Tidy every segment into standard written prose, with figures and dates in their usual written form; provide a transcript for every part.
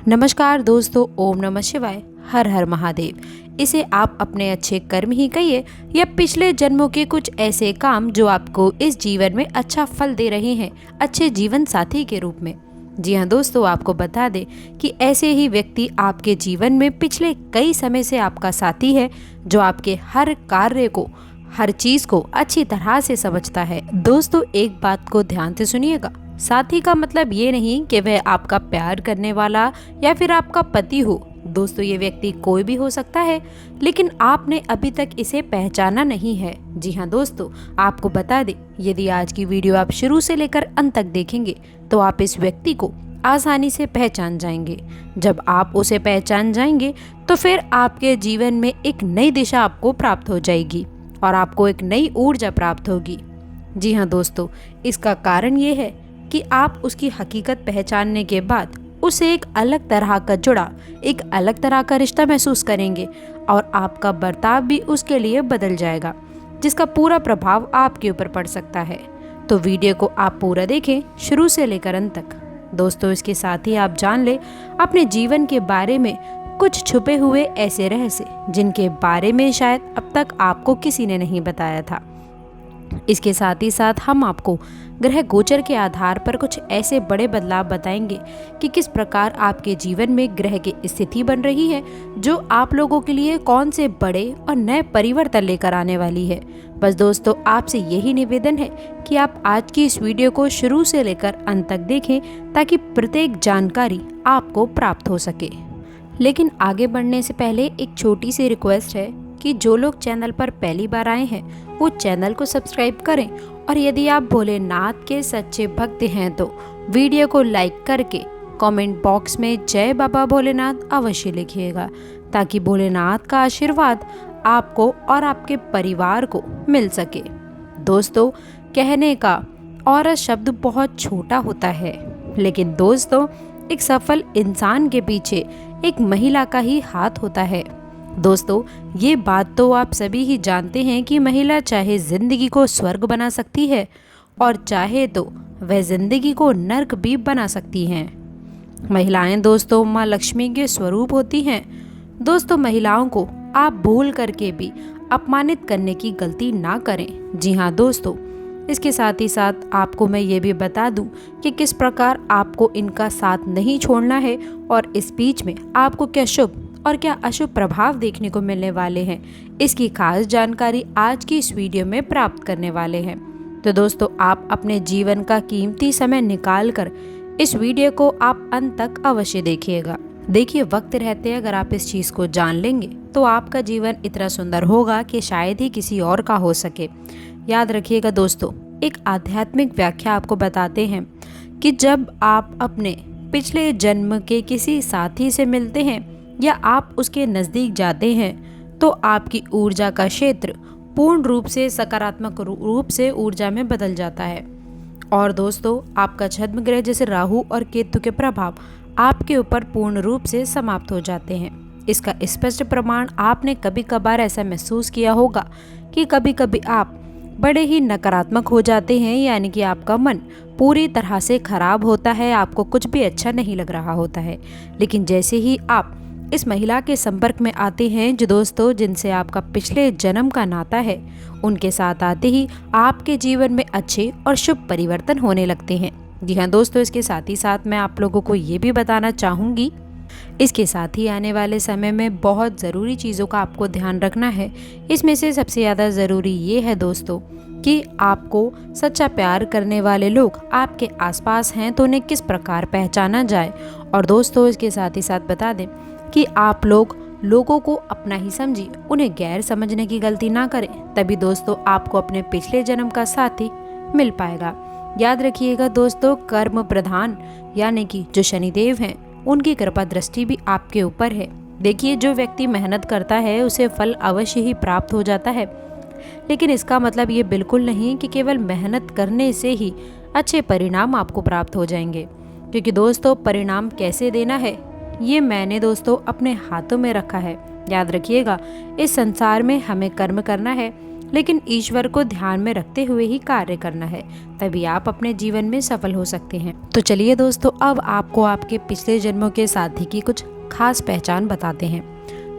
नमस्कार दोस्तों, ओम नमः शिवाय, हर हर महादेव। इसे आप अपने अच्छे कर्म ही कहिए या पिछले जन्मों के कुछ ऐसे काम जो आपको इस जीवन में अच्छा फल दे रहे हैं, अच्छे जीवन साथी के रूप में। जी हाँ दोस्तों, आपको बता दें कि ऐसे ही व्यक्ति आपके जीवन में पिछले कई समय से आपका साथी है, जो आपके हर कार्य को, हर चीज को अच्छी तरह से समझता है। दोस्तों, एक बात को ध्यान से सुनिएगा, साथी का मतलब ये नहीं कि वह आपका प्यार करने वाला या फिर आपका पति हो। दोस्तों, ये व्यक्ति कोई भी हो सकता है, लेकिन आपने अभी तक इसे पहचाना नहीं है। जी हाँ दोस्तों, आपको बता दें, यदि आज की वीडियो आप शुरू से लेकर अंत तक देखेंगे तो आप इस व्यक्ति को आसानी से पहचान जाएंगे। जब आप उसे पहचान जाएंगे तो फिर आपके जीवन में एक नई दिशा आपको प्राप्त हो जाएगी और आपको एक नई ऊर्जा प्राप्त होगी। जी हाँ दोस्तों, इसका कारण ये है कि आप उसकी हकीकत पहचानने के बाद उसे एक अलग तरह का जुड़ा, एक अलग तरह का रिश्ता महसूस करेंगे और आपका बर्ताव भी उसके लिए बदल जाएगा, जिसका पूरा प्रभाव आपके ऊपर पड़ सकता है। तो वीडियो को आप पूरा देखें, शुरू से लेकर अंत तक। दोस्तों, इसके साथ ही आप जान ले अपने जीवन के बारे में कुछ छुपे हुए ऐसे रहस्य, जिनके बारे में शायद अब तक आपको किसी ने नहीं बताया था। इसके साथ ही साथ हम आपको ग्रह गोचर के आधार पर कुछ ऐसे बड़े बदलाव बताएंगे कि किस प्रकार आपके जीवन में ग्रह की स्थिति बन रही है, जो आप लोगों के लिए कौन से बड़े और नए परिवर्तन लेकर आने वाली है। बस दोस्तों, आपसे यही निवेदन है कि आप आज की इस वीडियो को शुरू से लेकर अंत तक देखें, ताकि प्रत्येक जानकारी आपको प्राप्त हो सके। लेकिन आगे बढ़ने से पहले एक छोटी सी रिक्वेस्ट है कि जो लोग चैनल पर पहली बार आए हैं वो चैनल को सब्सक्राइब करें, और यदि आप भोलेनाथ के सच्चे भक्त हैं तो वीडियो को लाइक करके कमेंट बॉक्स में जय बाबा भोलेनाथ अवश्य लिखिएगा, ताकि भोलेनाथ का आशीर्वाद आपको और आपके परिवार को मिल सके। दोस्तों, कहने का औरत शब्द बहुत छोटा होता है, लेकिन दोस्तों, एक सफल इंसान के पीछे एक महिला का ही हाथ होता है। दोस्तों, ये बात तो आप सभी ही जानते हैं कि महिला चाहे जिंदगी को स्वर्ग बना सकती है और चाहे तो वह जिंदगी को नर्क भी बना सकती हैं। महिलाएं दोस्तों माँ लक्ष्मी के स्वरूप होती हैं। दोस्तों, महिलाओं को आप भूल करके भी अपमानित करने की गलती ना करें। जी हाँ दोस्तों, इसके साथ ही साथ आपको मैं ये भी बता दूं कि किस प्रकार आपको इनका साथ नहीं छोड़ना है और इस बीच में आपको क्या शुभ और क्या अशुभ प्रभाव देखने को मिलने वाले हैं, इसकी खास जानकारी आज की इस वीडियो में प्राप्त करने वाले हैं। तो दोस्तों, आप अपने जीवन का कीमती समय निकाल कर इस वीडियो को आप अंत तक अवश्य देखिएगा। देखिए, वक्त रहते अगर आप इस चीज़ को जान लेंगे तो आपका जीवन इतना सुंदर होगा कि शायद ही किसी और का हो सके। याद रखिएगा दोस्तों, एक आध्यात्मिक व्याख्या आपको बताते हैं कि जब आप अपने पिछले जन्म के किसी साथी से मिलते हैं या आप उसके नज़दीक जाते हैं तो आपकी ऊर्जा का क्षेत्र पूर्ण रूप से सकारात्मक रूप से ऊर्जा में बदल जाता है। और दोस्तों, आपका छद्म ग्रह जैसे राहु और केतु के प्रभाव आपके ऊपर पूर्ण रूप से समाप्त हो जाते हैं। इसका स्पष्ट प्रमाण आपने कभी कभार ऐसा महसूस किया होगा कि कभी कभी आप बड़े ही नकारात्मक हो जाते हैं, यानी कि आपका मन पूरी तरह से खराब होता है, आपको कुछ भी अच्छा नहीं लग रहा होता है। लेकिन जैसे ही आप इस महिला के संपर्क में आते हैं, जो दोस्तों जिनसे आपका पिछले जन्म का नाता है, उनके साथ आते ही आपके जीवन में अच्छे और शुभ परिवर्तन होने लगते हैं। जी हाँ दोस्तों, इसके साथ ही साथ मैं आप लोगों को ये भी बताना चाहूँगी, इसके साथ ही आने वाले समय में बहुत ज़रूरी चीज़ों का आपको ध्यान रखना है। इसमें से सबसे ज़्यादा ज़रूरी ये है दोस्तों कि आपको सच्चा प्यार करने वाले लोग आपके आसपास हैं तो उन्हें किस प्रकार पहचाना जाए। और दोस्तों, इसके साथ ही साथ बता दें कि आप लोगों को अपना ही समझिए, उन्हें गैर समझने की गलती ना करें, तभी दोस्तों आपको अपने पिछले जन्म का साथी मिल पाएगा। याद रखिएगा दोस्तों, कर्म प्रधान यानी कि जो शनिदेव हैं, उनकी कृपा दृष्टि भी आपके ऊपर है। देखिए, जो व्यक्ति मेहनत करता है उसे फल अवश्य ही प्राप्त हो जाता है, लेकिन इसका मतलब ये बिल्कुल नहीं कि केवल मेहनत करने से ही अच्छे परिणाम आपको प्राप्त हो जाएंगे। क्योंकि दोस्तों, परिणाम कैसे देना है ये मैंने दोस्तों अपने हाथों में रखा है। याद रखिएगा, इस संसार में हमें कर्म करना है, लेकिन ईश्वर को ध्यान में रखते हुए ही कार्य करना है, तभी आप अपने जीवन में सफल हो सकते हैं। तो चलिए दोस्तों, अब आपको आपके पिछले जन्मों के साथी की कुछ खास पहचान बताते हैं।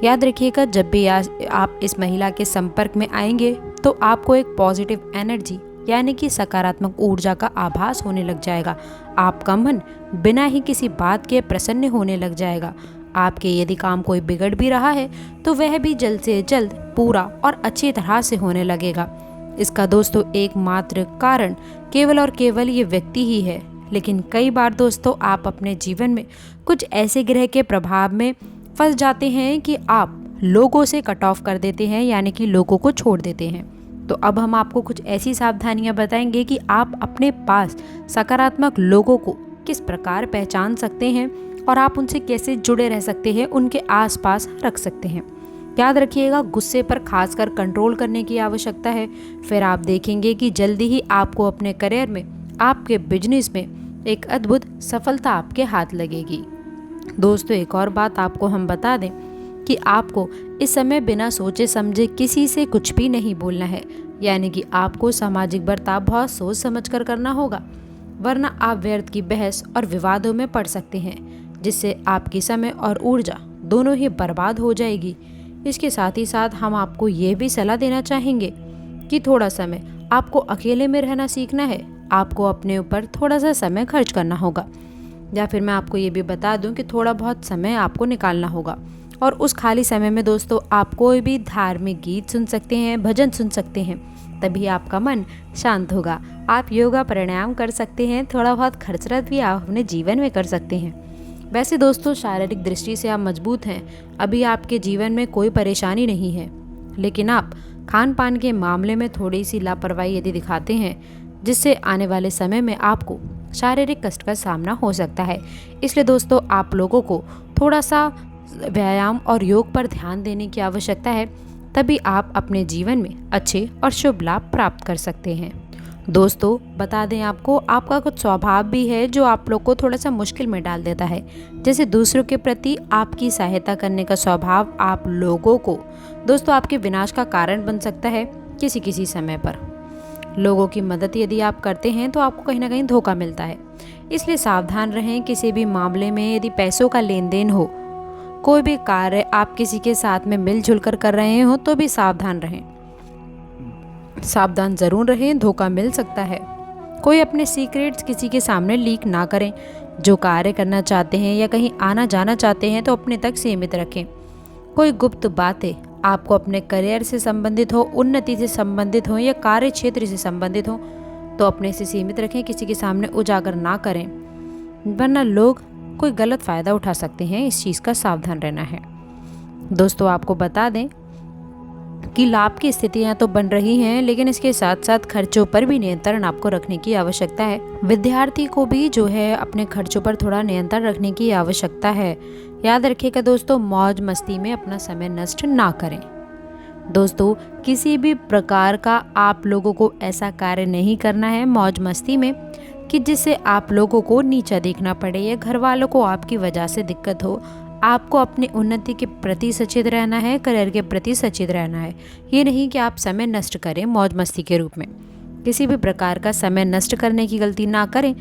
याद रखिएगा, जब भी आप इस महिला के संपर्क में आएंगे तो आपको एक पॉजिटिव एनर्जी यानी कि सकारात्मक ऊर्जा का आभास होने लग जाएगा। आपका मन बिना ही किसी बात के प्रसन्न होने लग जाएगा। आपके यदि काम कोई बिगड़ भी रहा है तो वह भी जल्द से जल्द पूरा और अच्छी तरह से होने लगेगा। इसका दोस्तों एकमात्र कारण केवल और केवल ये व्यक्ति ही है। लेकिन कई बार दोस्तों आप अपने जीवन में कुछ ऐसे ग्रह के प्रभाव में फंस जाते हैं कि आप लोगों से कट ऑफ कर देते हैं, यानी कि लोगों को छोड़ देते हैं। तो अब हम आपको कुछ ऐसी सावधानियां बताएंगे कि आप अपने पास सकारात्मक लोगों को किस प्रकार पहचान सकते हैं और आप उनसे कैसे जुड़े रह सकते हैं, उनके आसपास रख सकते हैं। याद रखिएगा, गुस्से पर खासकर कंट्रोल करने की आवश्यकता है। फिर आप देखेंगे कि जल्दी ही आपको अपने करियर में, आपके बिजनेस में एक अद्भुत सफलता आपके हाथ लगेगी। दोस्तों एक और बात आपको हम बता दें कि आपको इस समय बिना सोचे समझे किसी से कुछ भी नहीं बोलना है, यानी कि आपको सामाजिक बर्ताव बहुत सोच समझकर करना होगा, वरना आप व्यर्थ की बहस और विवादों में पड़ सकते हैं, जिससे आपकी समय और ऊर्जा दोनों ही बर्बाद हो जाएगी। इसके साथ ही साथ हम आपको ये भी सलाह देना चाहेंगे कि थोड़ा समय आपको अकेले में रहना सीखना है। आपको अपने ऊपर थोड़ा सा समय खर्च करना होगा, या फिर मैं आपको ये भी बता दूं कि थोड़ा बहुत समय आपको निकालना होगा। और उस खाली समय में दोस्तों आप कोई भी धार्मिक गीत सुन सकते हैं, भजन सुन सकते हैं, तभी आपका मन शांत होगा। आप योगा प्राणायाम कर सकते हैं, थोड़ा बहुत खर्चरत भी आप अपने जीवन में कर सकते हैं। वैसे दोस्तों शारीरिक दृष्टि से आप मजबूत हैं, अभी आपके जीवन में कोई परेशानी नहीं है, लेकिन आप खान पान के मामले में थोड़ी सी लापरवाही यदि दिखाते हैं, जिससे आने वाले समय में आपको शारीरिक कष्ट का सामना हो सकता है। इसलिए दोस्तों आप लोगों को थोड़ा सा व्यायाम और योग पर ध्यान देने की आवश्यकता है, तभी आप अपने जीवन में अच्छे और शुभ लाभ प्राप्त कर सकते हैं। दोस्तों बता दें आपको, आपका कुछ स्वभाव भी है जो आप लोग को थोड़ा सा मुश्किल में डाल देता है। जैसे दूसरों के प्रति आपकी सहायता करने का स्वभाव आप लोगों को दोस्तों आपके विनाश का कारण बन सकता है। किसी किसी समय पर लोगों की मदद यदि आप करते हैं तो आपको कहीं ना कहीं धोखा मिलता है, इसलिए सावधान रहें। किसी भी मामले में यदि पैसों का लेन देन हो, कोई भी कार्य आप किसी के साथ में मिलजुल कर रहे हो तो भी सावधान रहें, सावधान जरूर रहें, धोखा मिल सकता है। कोई अपने सीक्रेट्स किसी के सामने लीक ना करें। जो कार्य करना चाहते हैं या कहीं आना जाना चाहते हैं तो अपने तक सीमित रखें। कोई गुप्त बातें आपको अपने करियर से संबंधित हो, उन्नति से संबंधित हो या कार्य क्षेत्र से संबंधित हो तो अपने से सीमित रखें, किसी के सामने उजागर ना करें, वरना लोग कोई गलत फ़ायदा उठा सकते हैं। इस चीज़ का सावधान रहना है। दोस्तों आपको बता दें कि लाभ की स्थितियां तो बन रही हैं, लेकिन इसके साथ साथ खर्चों पर भी नियंत्रण आपको रखने की आवश्यकता है। विद्यार्थी को भी जो है अपने खर्चों पर थोड़ा नियंत्रण रखने की आवश्यकता है। याद रखिएगा दोस्तों, मौज मस्ती में अपना समय नष्ट ना करें। दोस्तों किसी भी प्रकार का आप लोगों को ऐसा कार्य नहीं करना है मौज मस्ती में कि जिससे आप लोगों को नीचा देखना पड़े या घर वालों को आपकी वजह से दिक्कत हो। आपको अपनी उन्नति के प्रति सचेत रहना है, करियर के प्रति सचेत रहना है। ये नहीं कि आप समय नष्ट करें मौज मस्ती के रूप में। किसी भी प्रकार का समय नष्ट करने की गलती ना करें।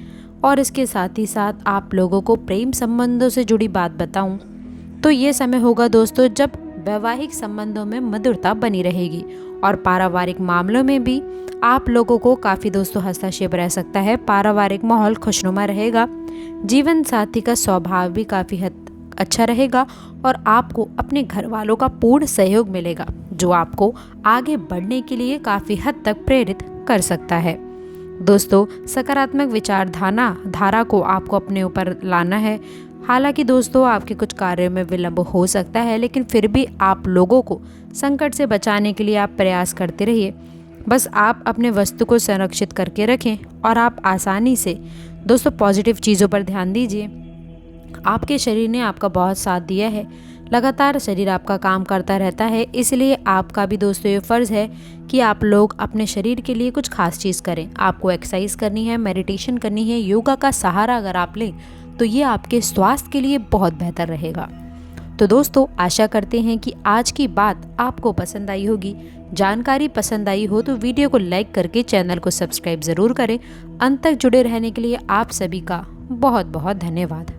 और इसके साथ ही साथ आप लोगों को प्रेम संबंधों से जुड़ी बात बताऊं तो ये समय होगा दोस्तों जब वैवाहिक संबंधों में मधुरता बनी रहेगी और पारिवारिक मामलों में भी आप लोगों को काफ़ी दोस्तों हस्तक्षेप रह सकता है। पारिवारिक माहौल खुशनुमा रहेगा। जीवन साथी का स्वभाव भी काफ़ी हद अच्छा रहेगा और आपको अपने घर वालों का पूर्ण सहयोग मिलेगा, जो आपको आगे बढ़ने के लिए काफ़ी हद तक प्रेरित कर सकता है। दोस्तों सकारात्मक विचारधारा को आपको अपने ऊपर लाना है। हालांकि दोस्तों आपके कुछ कार्यों में विलंब हो सकता है, लेकिन फिर भी आप लोगों को संकट से बचाने के लिए आप प्रयास करते रहिए। बस आप अपने वस्तु को संरक्षित करके रखें और आप आसानी से दोस्तों पॉजिटिव चीज़ों पर ध्यान दीजिए। आपके शरीर ने आपका बहुत साथ दिया है, लगातार शरीर आपका काम करता रहता है, इसलिए आपका भी दोस्तों ये फ़र्ज़ है कि आप लोग अपने शरीर के लिए कुछ खास चीज़ करें। आपको एक्सरसाइज करनी है, मेडिटेशन करनी है, योगा का सहारा अगर आप लें तो ये आपके स्वास्थ्य के लिए बहुत बेहतर रहेगा। तो दोस्तों आशा करते हैं कि आज की बात आपको पसंद आई होगी। जानकारी पसंद आई हो तो वीडियो को लाइक करके चैनल को सब्सक्राइब ज़रूर करें। अंत तक जुड़े रहने के लिए आप सभी का बहुत बहुत धन्यवाद।